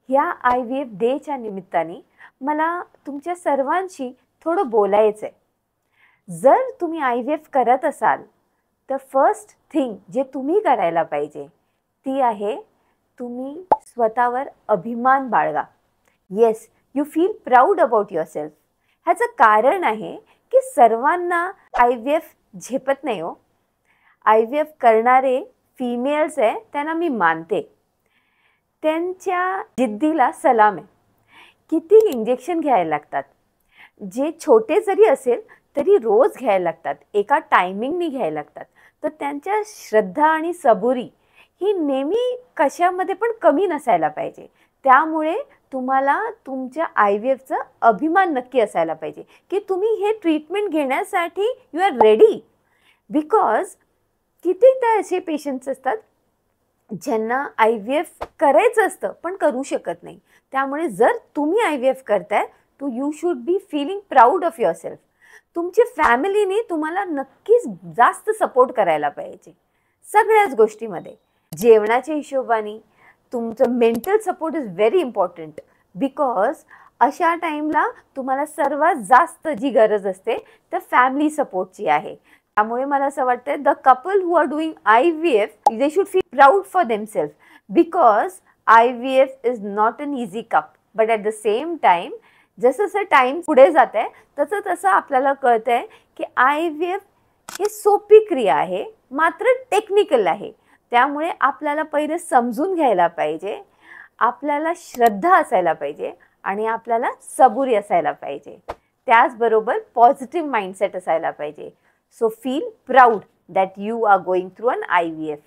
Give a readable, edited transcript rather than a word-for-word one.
ह्या IVF डेच्या निमित्ताने मला तुमच्या सर्वांशी थोडं बोलायचं आहे। जर तुम्ही IVF करत असाल तर फर्स्ट थिंग जे तुम्ही करायला पाहिजे ती आहे तुम्ही स्वतःवर अभिमान बाळगा। Yes, you feel proud about yourself. ह्याचं कारण आहे की सर्वांना IVF झेपत नाही हो। IVF करणारे फीमेल्स आहे त्यांना मी मानते, त्यांच्या जिद्दीला सलाम आहे। किती इंजेक्शन घ्यायला लागतात, जे छोटे जरी असेल तरी रोज घ्यायला लागतात, एका टायमिंगनी घ्यायला लागतात। तर त्यांच्या श्रद्धा आणि सबुरी ही नेहमी कशामध्ये पण कमी नसायला पाहिजे। त्यामुळे तुम्हाला तुमच्या IVFचा अभिमान नक्की असायला पाहिजे की तुम्ही हे ट्रीटमेंट घेण्यासाठी यू आर रेडी। बिकॉज कितीदा असे पेशंट्स असतात ज्यांना IVF करायचं असतं पण करू शकत नाही। त्यामुळे जर तुम्ही IVF करताय तो you should be feeling proud of yourself. तुमची फॅमिलीने तुम्हाला नक्कीच जास्त सपोर्ट करायला पाहिजे सगळ्याच गोष्टीमध्ये। जेवणाच्या हिशोबाने तुमचं mental support is very important, because अशा टाईमला तुम्हाला सर्वात जास्त जी गरज असते तर फॅमिली सपोर्टची आहे। त्यामुळे मला असं वाटतं the couple who are doing IVF they should feel proud for themselves, because IVF is not an easy cup. But at the same time जसं जसं टाईम पुढे जात आहे तसं तसं आपल्याला कळतं आहे की IVF ही सोपी क्रिया आहे, मात्र टेक्निकल आहे। त्यामुळे आपल्याला पहिले समजून घ्यायला पाहिजे, आपल्याला श्रद्धा असायला पाहिजे आणि आपल्याला सबुरी असायला पाहिजे। त्याचबरोबर पॉझिटिव्ह माइंडसेट असायला पाहिजे। So feel proud that you are going through an IVF।